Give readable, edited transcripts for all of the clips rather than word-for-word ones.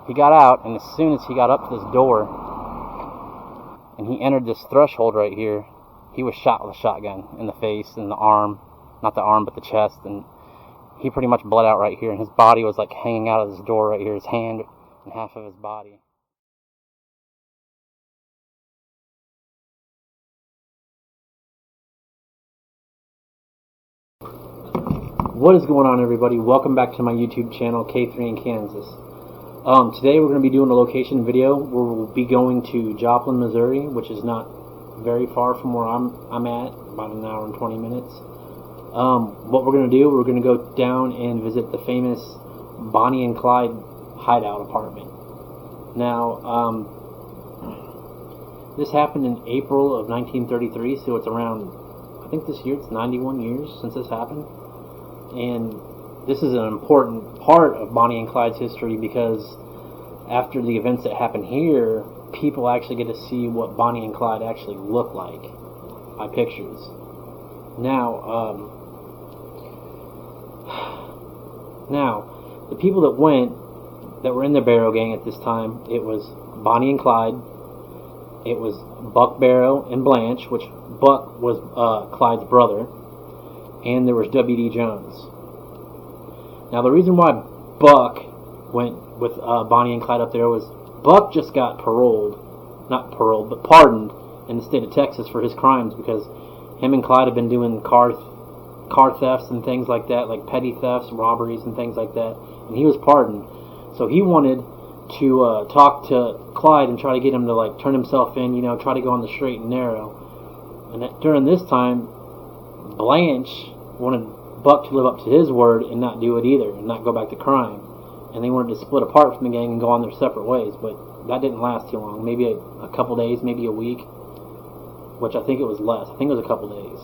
he got out, and as soon as he got up to this door and he entered this threshold right here, he was shot with a shotgun in the face and the arm, not the arm but the chest, and he pretty much bled out right here, and his body was like hanging out of this door right here, his hand and half of his body. What is going on, everybody? Welcome back to my YouTube channel, K3 in Kansas. Today we're going to be doing a location video where we'll be going to Joplin, Missouri, which is not very far from where I'm at, about an hour and 20 minutes. What we're going to do, we're going to go down and visit the famous Bonnie and Clyde hideout apartment. Now, this happened in April of 1933, so it's around, I think this year it's 91 years since this happened. And this is an important part of Bonnie and Clyde's history because after the events that happen here, people actually get to see what Bonnie and Clyde actually look like by pictures. Now, the people that were in the Barrow gang at this time, it was Bonnie and Clyde, it was Buck Barrow and Blanche, which Buck was Clyde's brother, and there was W.D. Jones. Now, the reason why Buck went with Bonnie and Clyde up there was Buck just got pardoned in the state of Texas for his crimes because him and Clyde have been doing car thefts and things like that, like petty thefts, robberies, and things like that, and he was pardoned. So he wanted to talk to Clyde and try to get him to like turn himself in, try to go on the straight and narrow. And during this time, Blanche wanted Buck to live up to his word and not do it either, and not go back to crime. And they wanted to split apart from the gang and go on their separate ways, but that didn't last too long. Maybe a couple days, maybe a week, which I think it was less. I think it was a couple days.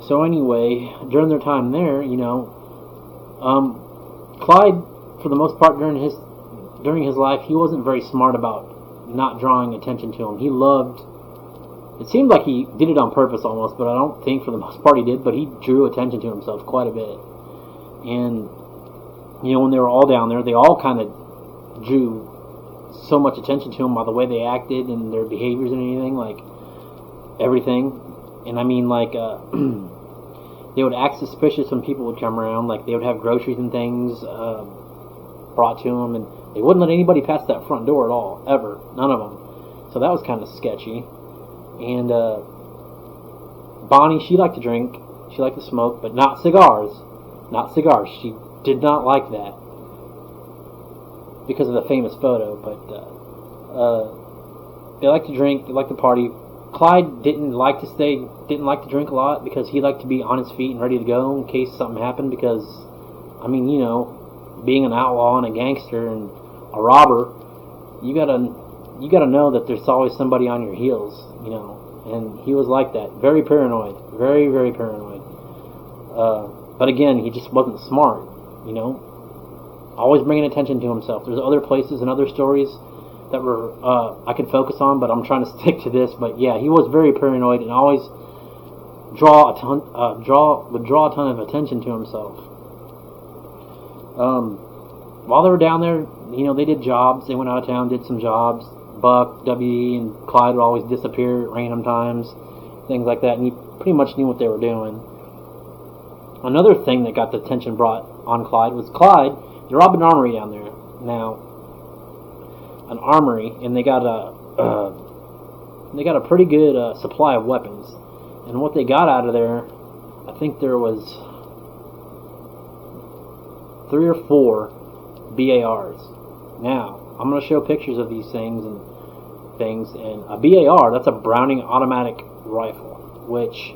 So anyway, during their time there, Clyde, for the most part during his life, he wasn't very smart about not drawing attention to him. He loved. It seemed like he did it on purpose almost, but I don't think for the most part he did, but he drew attention to himself quite a bit. And, when they were all down there, they all kind of drew so much attention to him by the way they acted and their behaviors and anything, like everything. And I mean, like, they would act suspicious when people would come around, like they would have groceries and things brought to them, and they wouldn't let anybody pass that front door at all, ever, none of them. So that was kind of sketchy. And Bonnie, she liked to drink, she liked to smoke, but not cigars. Not cigars. She did not like that because of the famous photo. But they liked to drink, they liked to party. Clyde didn't like to drink a lot because he liked to be on his feet and ready to go in case something happened. Because, I mean, being an outlaw and a gangster and a robber, you gotta know that there's always somebody on your heels, and he was like that. Very paranoid. Very, very paranoid. But again, he just wasn't smart, Always bringing attention to himself. There's other places and other stories that were I could focus on, but I'm trying to stick to this. But yeah, he was very paranoid and always would draw a ton of attention to himself. While they were down there, they did jobs. They went out of town, did some jobs. Buck, W.E., and Clyde would always disappear at random times, things like that, and you pretty much knew what they were doing. Another thing that got the attention brought on Clyde was they robbed an armory down there. Now, an armory, and they got a pretty good supply of weapons. And what they got out of there, I think there was 3 or 4 BARs. Now, I'm going to show pictures of these things, and a BAR, that's a Browning automatic rifle, which,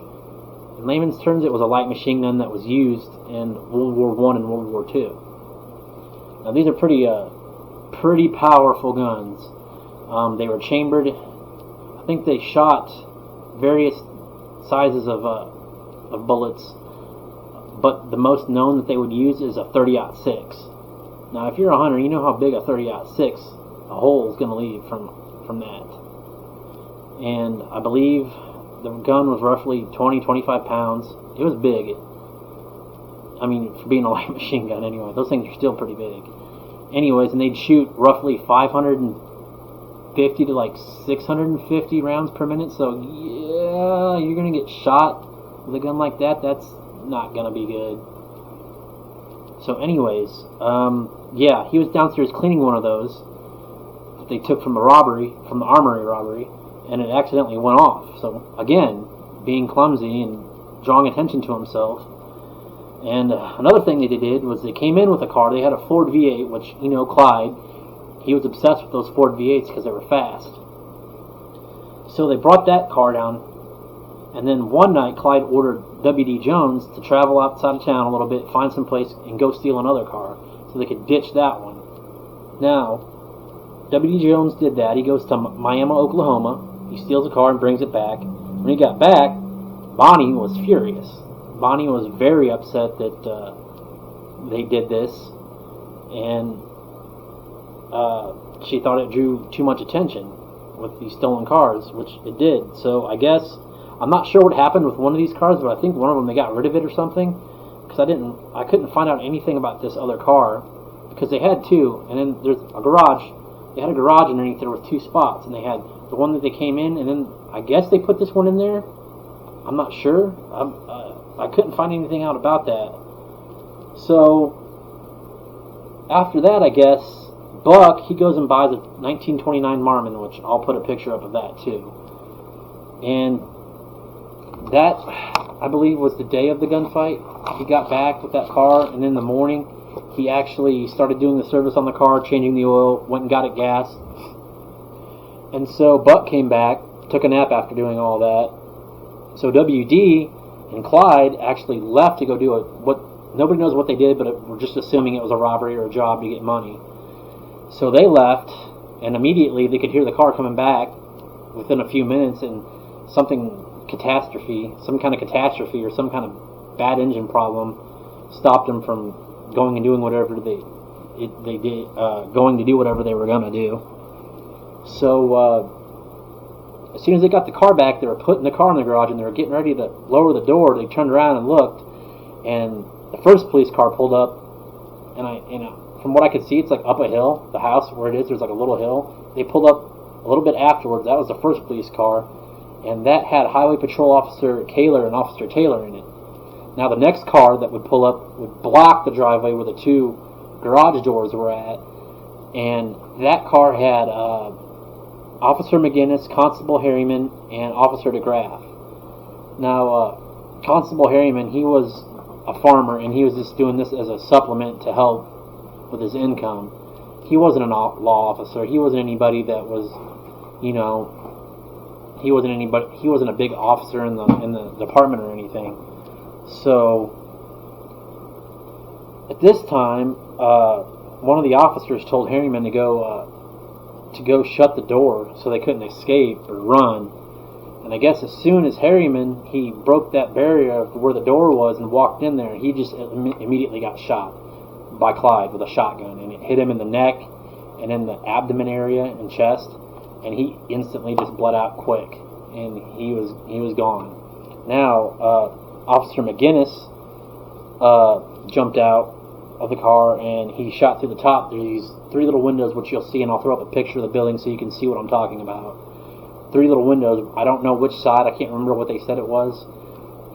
in layman's terms, it was a light machine gun that was used in World War I and World War II. Now, these are pretty powerful guns. They were chambered. I think they shot various sizes of bullets, but the most known that they would use is a 30-06. Now, if you're a hunter, you know how big a 30-06 a hole is going to leave from that. And I believe the gun was roughly 20-25 pounds. It was big. I mean, for being a light machine gun anyway. Those things are still pretty big. Anyways, and they'd shoot roughly 550 to like 650 rounds per minute. So yeah, you're gonna get shot with a gun like that. That's not gonna be good. So anyways, yeah, he was downstairs cleaning one of those that they took from the armory robbery, and it accidentally went off. So again, being clumsy and drawing attention to himself. And another thing they did was they came in with a car. They had a Ford V8, which, you know, Clyde, he was obsessed with those Ford V8s because they were fast. So they brought that car down, and then one night Clyde ordered W.D. Jones to travel outside of town a little bit, find some place, and go steal another car so they could ditch that one. Now, W.D. Jones did that. He goes to Miami, Oklahoma. He steals a car and brings it back. When he got back, Bonnie was furious. Bonnie was very upset that they did this, and she thought it drew too much attention with these stolen cars, which it did. So I guess, I'm not sure what happened with one of these cars, but I think one of them, they got rid of it or something, because I couldn't find out anything about this other car, because they had two, and then there's a garage. They had a garage underneath there with two spots, and they had the one that they came in, and then I guess they put this one in there. I'm not sure. I couldn't find anything out about that. So after that, I guess, Buck, he goes and buys a 1929 Marmon, which I'll put a picture up of that too. And that, I believe, was the day of the gunfight. He got back with that car, and in the morning he actually started doing the service on the car, changing the oil, went and got it gassed. And so Buck came back, took a nap after doing all that. So WD and Clyde actually left to go do what nobody knows what they did, but we're just assuming it was a robbery or a job to get money. So they left, and immediately they could hear the car coming back within a few minutes, and some kind of catastrophe or some kind of bad engine problem stopped them from going and doing whatever they did, going to do whatever they were gonna do. So as soon as they got the car back, they were putting the car in the garage, and they were getting ready to lower the door. They turned around and looked, and the first police car pulled up, and from what I could see, it's like up a hill. The house where it is, there's like a little hill. They pulled up a little bit afterwards. That was the first police car, and that had Highway Patrol Officer Kaler and Officer Taylor in it. Now the next car that would pull up would block the driveway where the two garage doors were at, and that car had Officer McGinnis, Constable Harryman, and Officer DeGraff. Now, Constable Harryman, he was a farmer, and he was just doing this as a supplement to help with his income. He wasn't an law officer. He wasn't anybody that was, you know, he wasn't a big officer in the department or anything. So at this time, one of the officers told Harryman to go shut the door so they couldn't escape or run. And I guess as soon as Harryman, he broke that barrier of where the door was and walked in there, he just immediately got shot by Clyde with a shotgun, and it hit him in the neck and in the abdomen area and chest, and he instantly just bled out quick, and he was gone. Now Officer McGinnis jumped out of the car, and he shot through the top. There's these three little windows, which you'll see, and I'll throw up a picture of the building so you can see what I'm talking about. Three little windows. I don't know which side. I can't remember what they said it was.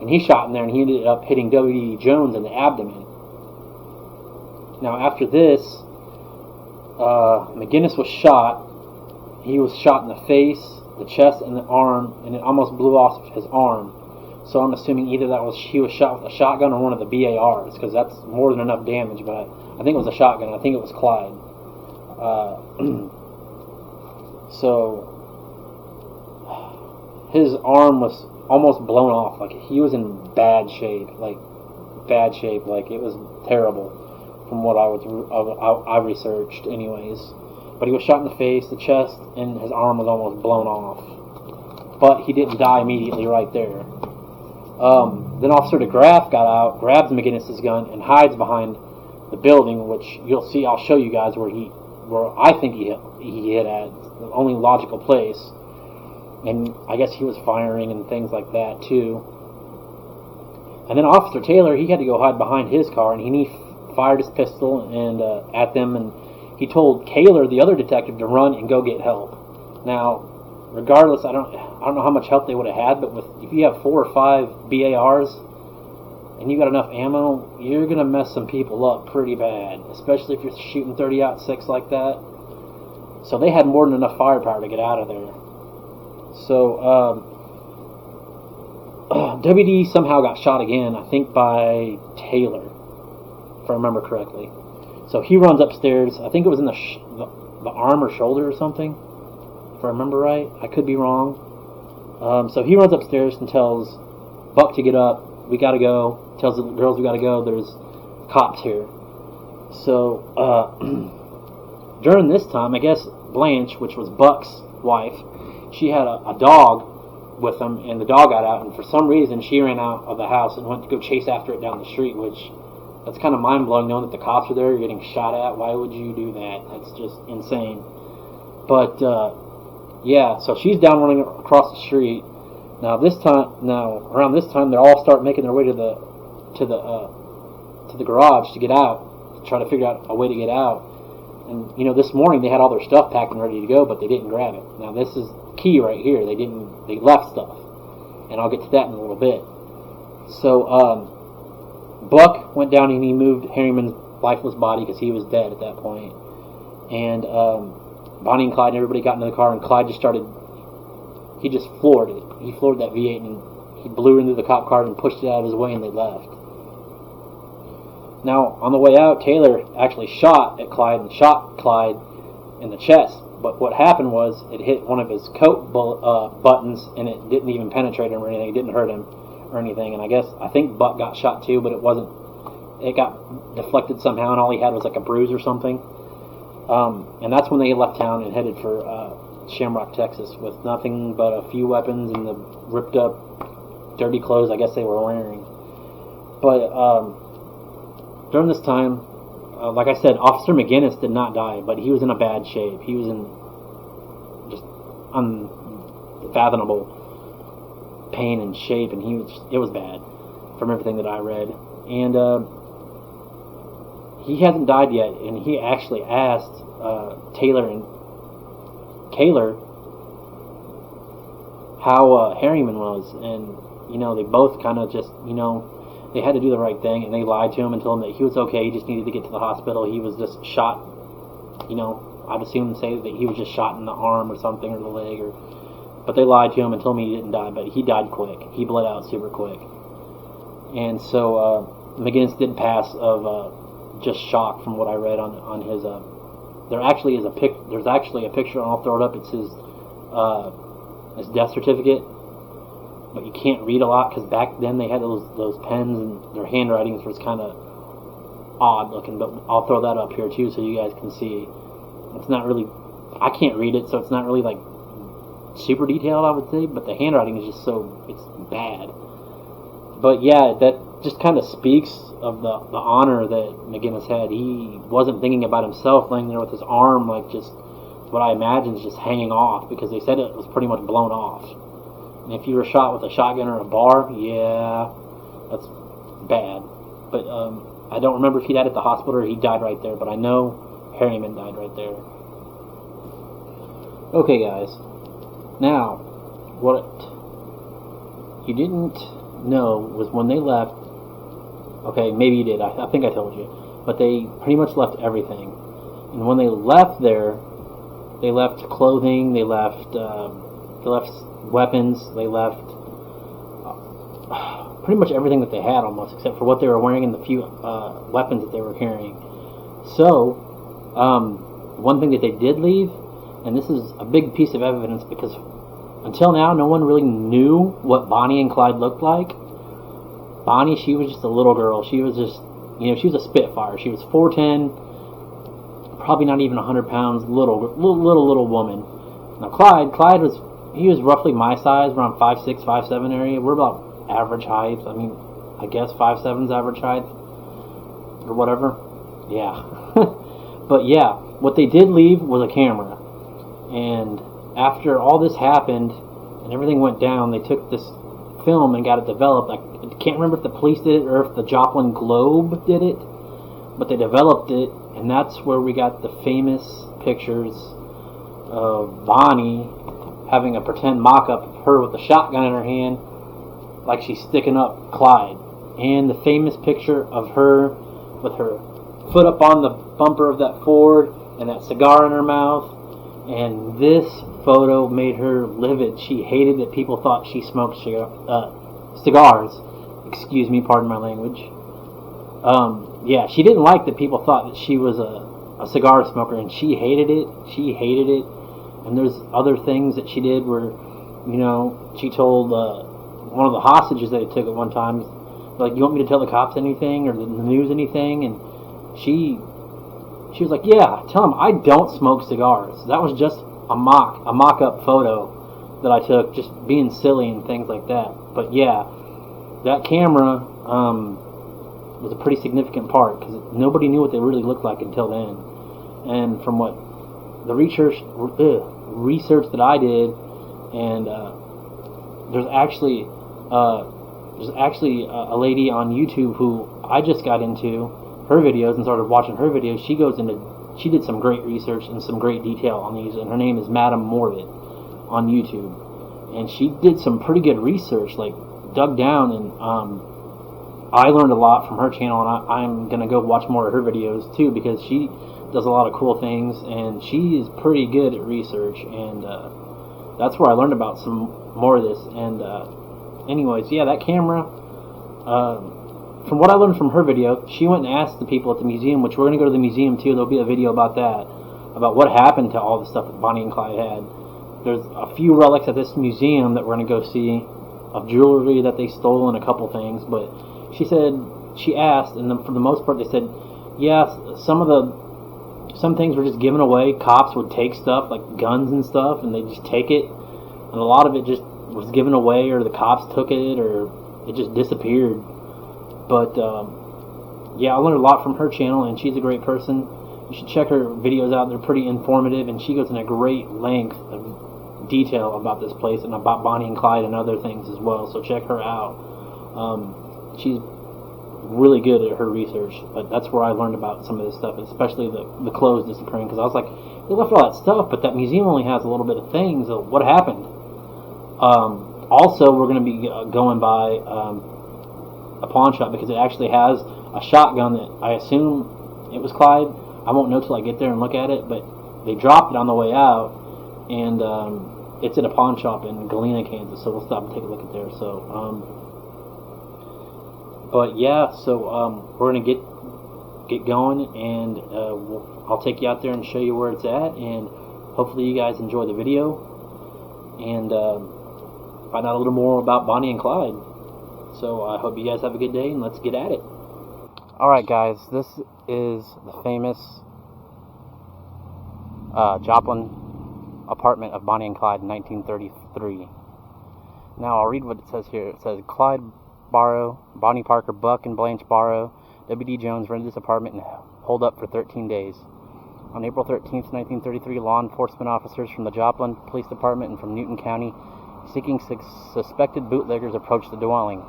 And he shot in there, and he ended up hitting W.D. Jones in the abdomen. Now, after this, McGinnis was shot. He was shot in the face, the chest, and the arm, and it almost blew off his arm. So I'm assuming either he was shot with a shotgun or one of the BARs, because that's more than enough damage. But I think it was a shotgun. I think it was Clyde. So his arm was almost blown off. Like, he was in bad shape. Like it was terrible from what I researched, anyways. But he was shot in the face, the chest, and his arm was almost blown off. But he didn't die immediately right there. Then Officer DeGraff got out, grabs McGinnis' gun, and hides behind the building, which you'll see. I'll show you guys where I think he hit at. The only logical place. And I guess he was firing and things like that too. And then Officer Taylor, he had to go hide behind his car, and he fired his pistol and at them, and he told Kaler, the other detective, to run and go get help. Now, regardless, I don't know how much help they would have had, but if you have 4 or 5 BARs and you got enough ammo, you're gonna mess some people up pretty bad, especially if you're shooting 30-06 like that. So they had more than enough firepower to get out of there. So WD somehow got shot again, I think by Taylor, if I remember correctly. So he runs upstairs. I think it was in the arm or shoulder or something, if I remember right. I could be wrong. So he runs upstairs and tells Buck to get up. We gotta go. Tells the girls we gotta go. There's cops here. So during this time, I guess Blanche, which was Buck's wife, she had a dog with them, and the dog got out, and for some reason she ran out of the house and went to go chase after it down the street, which that's kind of mind-blowing, knowing that the cops are there, you're getting shot at. Why would you do that? That's just insane. But yeah, so she's down running across the street. Now around this time, they all start making their way to the garage to get out, to try to figure out a way to get out. And this morning they had all their stuff packed and ready to go, but they didn't grab it. Now this is key right here. They left stuff, and I'll get to that in a little bit. So Buck went down and he moved Harryman's lifeless body because he was dead at that point. And Bonnie and Clyde and everybody got into the car, and Clyde just floored it. He floored that V8 and he blew into the cop car and pushed it out of his way, and they left. Now, on the way out, Taylor actually shot at Clyde and shot Clyde in the chest. But what happened was it hit one of his coat buttons, and it didn't even penetrate him or anything. It didn't hurt him or anything. And I think Buck got shot too, but it got deflected somehow, and all he had was like a bruise or something. And that's when they left town and headed for Shamrock, Texas, with nothing but a few weapons and the ripped up, dirty clothes I guess they were wearing. But during this time, like I said, Officer McGinnis did not die, but he was in a bad shape. He was in just unfathomable pain and shape, and it was bad from everything that I read. And he hasn't died yet, and he actually asked Taylor and Kaler how Harryman was, and they both kind of just they had to do the right thing, and they lied to him and told him that he was okay. He just needed to get to the hospital. He was just shot. I'd assume say that he was just shot in the arm or something, or the leg, but they lied to him and told me he didn't die, but he died quick. He bled out super quick. And so McGinnis did pass of just shock from what I read on his. There's actually a picture, and I'll throw it up. It's his death certificate. But you can't read a lot because back then they had those pens, and their handwritings was kind of odd looking. But I'll throw that up here too so you guys can see. It's not really, I can't read it, so it's not really like super detailed, I would say. But the handwriting is just it's bad. But yeah, that just kind of speaks of the honor that McGinnis had. He wasn't thinking about himself, laying there with his arm like just what I imagine is just hanging off, because they said it was pretty much blown off. And if you were shot with a shotgun or a bar, yeah, that's bad. But I don't remember if he died at the hospital or he died right there, but I know Harryman died right there. Okay, guys. Now, what you didn't know was when they left, okay, maybe you did, I think I told you, but they pretty much left everything. And when they left there, they left clothing, they left weapons, they left pretty much everything that they had almost, except for what they were wearing and the few weapons that they were carrying. So, one thing that they did leave, and this is a big piece of evidence because until now no one really knew what Bonnie and Clyde looked like. Bonnie, she was just a little girl. She was just, she was a spitfire. She was 4'10", probably not even 100 pounds, little woman. Now Clyde he was roughly my size, around 5'6", 5'7" area. We're about average height. I mean, I guess 5'7's average height, or whatever. Yeah. But yeah, what they did leave was a camera. And after all this happened and everything went down, they took this film and got it developed. I can't remember if the police did it or if the Joplin Globe did it, but they developed it, and that's where we got the famous pictures of Bonnie having a pretend mock-up of her with a shotgun in her hand, like she's sticking up Clyde, and the famous picture of her with her foot up on the bumper of that Ford and that cigar in her mouth. And this photo made her livid. She hated that people thought she smoked cigars. Excuse me, pardon my language. Yeah, she didn't like that people thought that she was a cigar smoker, and she hated it. She hated it. And there's other things that she did where, she told one of the hostages that they took at one time, like, you want me to tell the cops anything or the news anything? And she was like, yeah, tell them I don't smoke cigars. That was just a mock-up photo that I took, just being silly and things like that. But yeah, that camera was a pretty significant part, because nobody knew what they really looked like until then. And from what the research that I did, and there's actually a lady on YouTube who I just got into her videos and started watching her videos. She did some great research and some great detail on these, and her name is Madam Morbid on YouTube, and she did some pretty good research, like dug down, and I learned a lot from her channel, and I'm gonna go watch more of her videos too, because she does a lot of cool things, and she is pretty good at research, and that's where I learned about some more of this. And anyways, yeah, that camera, from what I learned from her video, she went and asked the people at the museum, which we're going to go to the museum too. There'll be a video about that, about what happened to all the stuff that Bonnie and Clyde had. There's a few relics at this museum that we're going to go see, of jewelry that they stole and a couple things. But she asked, and for the most part they said, yeah, some things were just given away. Cops would take stuff, like guns and stuff, and they just take it, and a lot of it just was given away, or the cops took it, or it just disappeared. But yeah, I learned a lot from her channel, and she's a great person. You should check her videos out. They're pretty informative, and she goes in a great length of detail about this place and about Bonnie and Clyde and other things as well. So check her out. She's really good at her research, but that's where I learned about some of this stuff, especially the clothes disappearing, because I was like, they left all that stuff, but that museum only has a little bit of things. So what happened? Also, we're going to be going by a pawn shop, because it actually has a shotgun that I assume it was Clyde. I won't know till I get there and look at it, but they dropped it on the way out, and it's at a pawn shop in Galena, Kansas, so we'll stop and take a look at there. So but yeah, so we're gonna get going, and I'll take you out there and show you where it's at, and hopefully you guys enjoy the video and find out a little more about Bonnie and Clyde. So I hope you guys have a good day, and let's get at it. Alright guys, this is the famous Joplin apartment of Bonnie and Clyde in 1933. Now I'll read what it says here. It says, Clyde Barrow, Bonnie Parker, Buck, and Blanche Barrow, W.D. Jones rented this apartment and holed up for 13 days. On April 13th, 1933, law enforcement officers from the Joplin Police Department and from Newton County seeking suspected bootleggers approached the dwelling.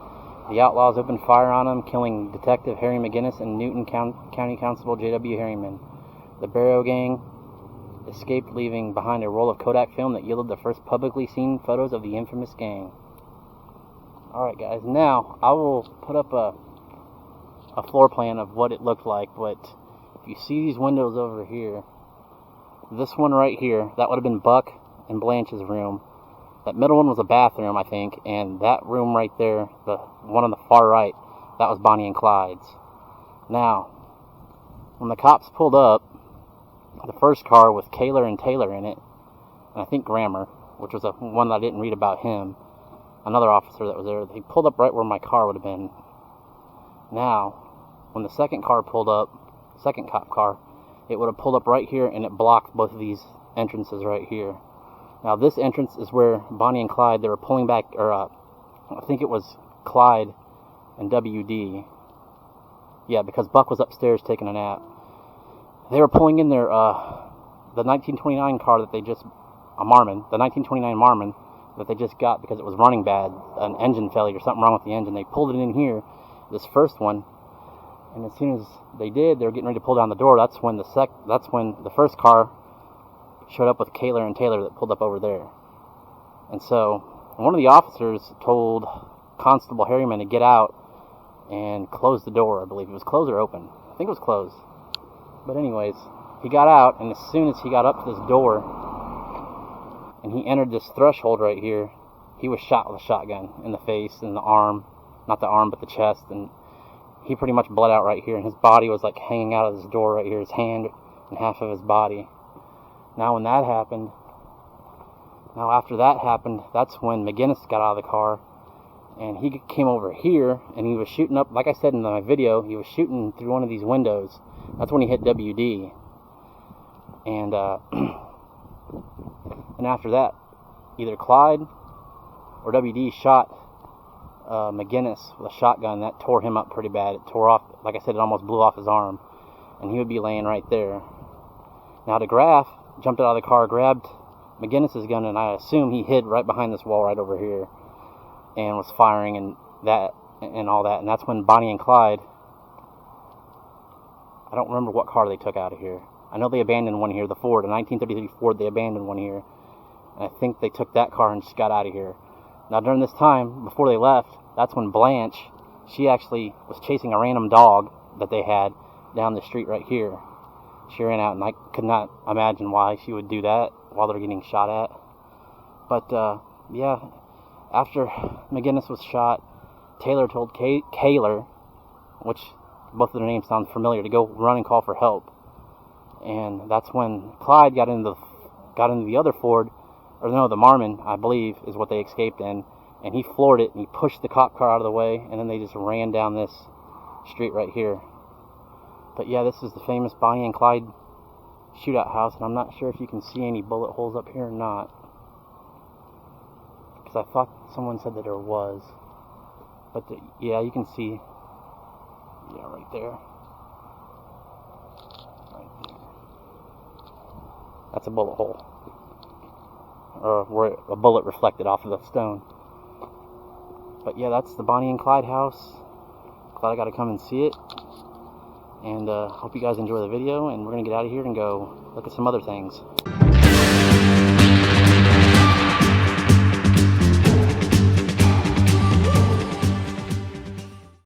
The outlaws opened fire on them, killing Detective Harry McGinnis and Newton County Constable J.W. Harryman. The Barrow gang escaped, leaving behind a roll of Kodak film that yielded the first publicly seen photos of the infamous gang. Alright guys, now I will put up a floor plan of what it looked like, but if you see these windows over here, this one right here, that would have been Buck and Blanche's room. That middle one was a bathroom, I think, and that room right there, the one on the far right, that was Bonnie and Clyde's. Now, when the cops pulled up, the first car with Kaler and Taylor in it, and I think Grammer, which was one that I didn't read about him, another officer that was there, he pulled up right where my car would have been. Now, when the second car pulled up, second cop car, it would have pulled up right here, and it blocked both of these entrances right here. Now this entrance is where Bonnie and Clyde, they were pulling back, or I think it was Clyde and WD. Yeah, because Buck was upstairs taking a nap. They were pulling in their, the 1929 car that they just, the 1929 Marmon that they just got because it was running bad, an engine failure, something wrong with the engine. They pulled it in here, this first one, And as soon as they did, they were getting ready to pull down the door. That's when the first car showed up with Kaler and Taylor that pulled up over there. And so one of the officers told Constable Harryman to get out and close the door. I believe it was closed or open. I think it was closed. But anyways, he got out, and as soon as he got up to this door and he entered this threshold right here, he was shot with a shotgun in the face and the arm. Not the arm, but the chest. And he pretty much bled out right here, and his body was like hanging out of this door right here, his hand and half of his body. Now after that happened, that's when McGinnis got out of the car, and he came over here, and he was shooting up, like I said in my video, he was shooting through one of these windows. That's when he hit WD. And and after that, either Clyde or WD shot McGinnis with a shotgun. That tore him up pretty bad. It tore off, like I said, it almost blew off his arm, and he would be laying right there. Now DeGraff jumped out of the car, grabbed McGinnis's gun, and I assume he hid right behind this wall right over here and was firing and all that. And that's when Bonnie and Clyde, I don't remember what car they took out of here. I know they abandoned one here, the Ford, a 1933 Ford. They abandoned one here, and I think they took that car and just got out of here. Now during this time, before they left, that's when Blanche, she actually was chasing a random dog that they had down the street right here. She ran out, and I could not imagine why she would do that while they're getting shot at. But yeah, after McGinnis was shot, Taylor told Kaler, which both of their names sound familiar, to go run and call for help. And that's when Clyde got into the other Ford, or no, the Marmon, I believe, is what they escaped in, and he floored it, and he pushed the cop car out of the way, and then they just ran down this street right here. But yeah, this is the famous Bonnie and Clyde shootout house, and I'm not sure if you can see any bullet holes up here or not, because I thought someone said that there was. But yeah, you can see, yeah, right there. Right there. That's a bullet hole, or where a bullet reflected off of the stone. But yeah, that's the Bonnie and Clyde house. Glad I got to come and see it. And hope you guys enjoy the video, and we're going to get out of here and go look at some other things.